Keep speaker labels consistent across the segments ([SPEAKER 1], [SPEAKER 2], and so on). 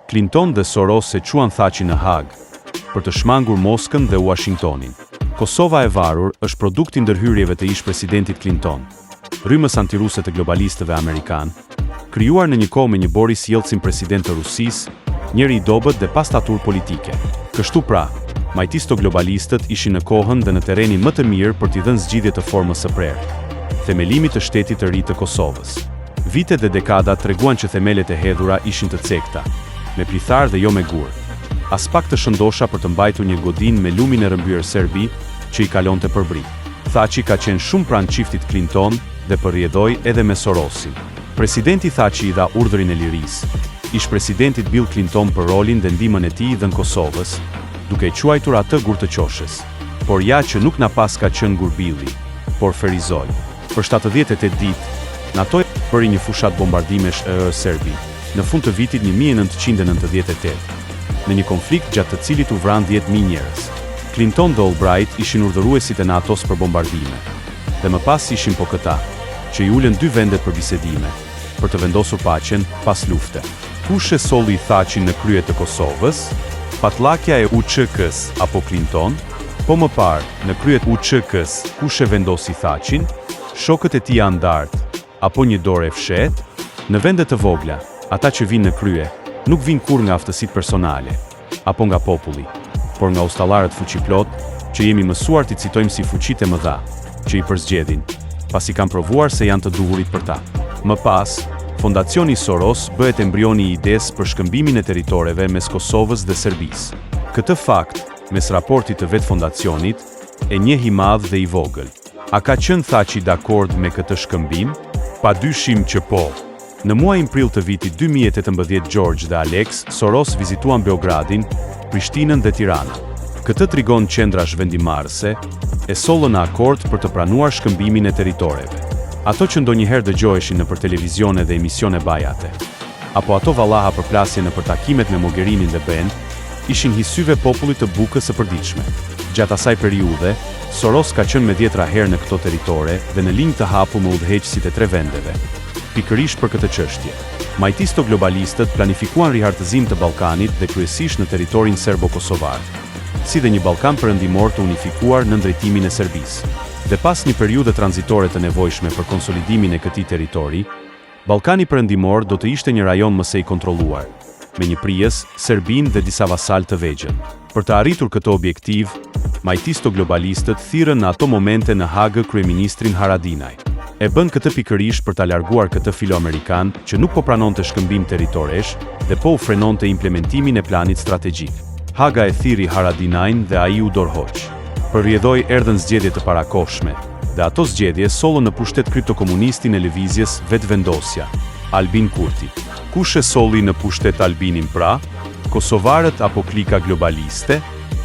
[SPEAKER 1] Clinton dhe Soros e quan Thaçi në Hag për të shmangur Moskën dhe Washingtonin. Kosova e varur është produkt i ndërhyrjeve të ish-presidentit Clinton, rrymës antiruse të globalistëve amerikan, krijuar në një kohë me një Boris Jeltsin president të Rusisë, njëri i dobët dhe pa staturë politike. Kështu pra, majtisto globalistët ishin në kohën dhe në terrenin më të mirë për t'i dhënë zgjidhje të formës së prerë, themelimit të shtetit të ri të Kosovës. Vitet dhe dekadat treguan që themelet e hedhura ishin të cekta, me plithar dhe jo me gur. As pak të shëndosha për të mbajtur një godin me lumin e rrëmbyer serbi që i kalonte përbri. Thaçi ka qenë shumë pranë çiftit Clinton dhe përrjedhoi edhe me Sorosin. Presidenti Thaçi i dha urdhrin e lirisë, ish-presidentit Bill Clinton për rolin dhe ndihmën e tij dhënë Kosovës, duke i quajtur atë gur të qoshës. Por ja që nuk na pas ka qenë gur Billi, por Ferizoj. Për 78 ditë, NATO bëri një fushat bombardimesh e Serbi, në fund të vitit 1998, në një konflikt gjatë të cilit u vran 10.000 njerëz. Clinton dhe Albright ishin urdhëruesit e NATO-s për bombardime, dhe më pas ishin po këta, që i ulën dy vendet për bisedime, për të vendosur paqen pas lufte. Kush e solli Thaçin në krye të Kosovës? Patllakja e UÇK-s apo Clinton? Po më parë, në krye të UÇK-s, kush e vendosi Thaçin? Shokët e tij andartë, apo një dorë e fshetë? Në vende të vogla, ata që vinë në krye, nuk vinë kur nga aftësitë personale, apo nga populli, por nga ustallarët fuqiplot, që jemi mësuar t'i citojmë si fuqitë e mëdha, që i përzgjedhin, pasi kanë provuar se janë të duhurit për ta. Më pas, Fondacioni Soros bëhet embrioni i idesë për shkëmbimin e territoreve mes Kosovës dhe Serbisë. Këtë fakt, mes raportit të vetë fondacionit, e njeh i madh dhe i vogël. A ka qenë Thaçi dakord me këtë shkëmbim? Padyshim që po. Në muajin prill të vitit 2018, George dhe Alex Soros vizituan Beogradin, Prishtinën dhe Tiranën. Këtë tregon qendra zhvendimarrëse e sollën në akord për të pranuar shkëmbimin e territoreve. Ato që ndonjëherë dëgjoheshin nëpër televizione dhe emisione bajate, apo ato vallaha për plasje nëpër takimet me Mogherinin dhe Ben, ishin hyjsyve popullit të Bukës së Përditshme. Gjatë asaj periudhe, Soros ka qenë me 10 herë në këto territore dhe në linjë të hapur me udhëheqësit e 3 vendeve. Pikërisht për këtë çështje, majtisto globalistët planifikuan rihartëzim të Ballkanit dhe kryesisht në territorin serbo-kosovar, si dhe një Ballkan perëndimor të unifikuar në drejtimin e Serbisë. Dhe pas një periudhe tranzitore të nevojshme për konsolidimin e këtij territori, Ballkani perëndimor do të ishte një rajon më së i kontrolluar, me një prijes, Serbinë dhe disa vasal të vegjël. Për të arritur këtë objektiv, majtisto globalistët thirrën në ato momente në Hagë kryeministrin Haradinaj. E bën këtë pikërisht për ta larguar këtë filo-amerikan që nuk po pranonte shkëmbim territoresh dhe po u frenonte implementimin e planit strategjik. Haga e thirri Haradinajn dhe ai u dorëhoq. Përrjedhoi erdhën zgjedhje të parakohshme, dhe ato zgjedhje sollën në pushtet kriptokomunistin e lëvizjes Vetvendosja, Albin Kurti. Kush e solli në pushtet Albinin pra? Kosovarët apo klika globaliste?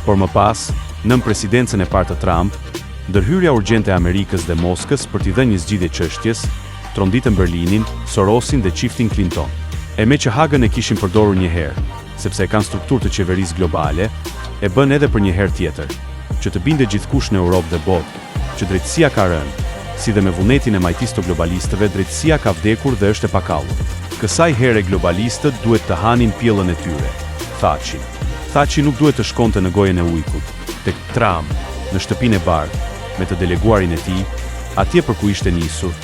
[SPEAKER 1] Por më pas, nën presidencën e parë të Trump, ndërhyrja urgjente e Amerikës dhe Moskës për t'i dhënë një zgjidhje çështjes, tronditën Berlinin, Sorosin dhe çiftin Clinton. E me që Hagën e kishin përdorur një herë, sepse e kanë strukturë të qeverisë globale, e bën edhe për një herë tjetër, që të binde gjithkush në Europë dhe botë, që drejtësia ka rënë, si dhe me vullnetin e majtisto globalistëve, drejtësia ka vdekur dhe është e pakallur. Kësaj here globalistët duhet të hanin pjellën e tyre. Thaçi. Thaçi nuk duhet të shkonte në gojën e ujkut, tek Trump, në shtëpinë e bardhë, me të deleguarin e tij, atje për ku ishte nisur,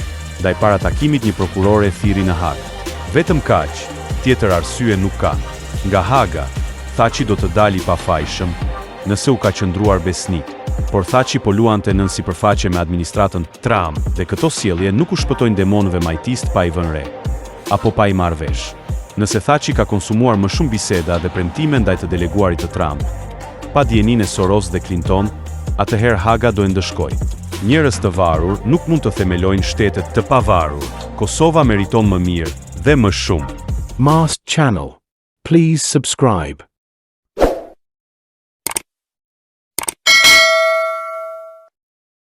[SPEAKER 1] ndaj para takimit një prokurore thirri në Hagë. Vetëm kaq, tjetër arsye nuk ka. Nga Haga, Thaçi do të dali pafajshëm, nëse u ka qëndruar besnik, por Thaçi po luante nën sipërfaqe me administratën Trump dhe këto sjellje nuk u shpëtojnë demonëve majtist pa i vënë re, apo pa i marrë vesh. Nëse Thaçi ka konsumuar më shumë biseda dhe premtime ndaj të deleguarit të Trump, pa dijenin e Soros dhe Clinton, atëherë Haga do e ndëshkojë. Njerëz të varur nuk mund të themelojnë shtetet të pavarur. Kosova meriton më mirë dhe më shumë.
[SPEAKER 2] Mast Channel. Please subscribe.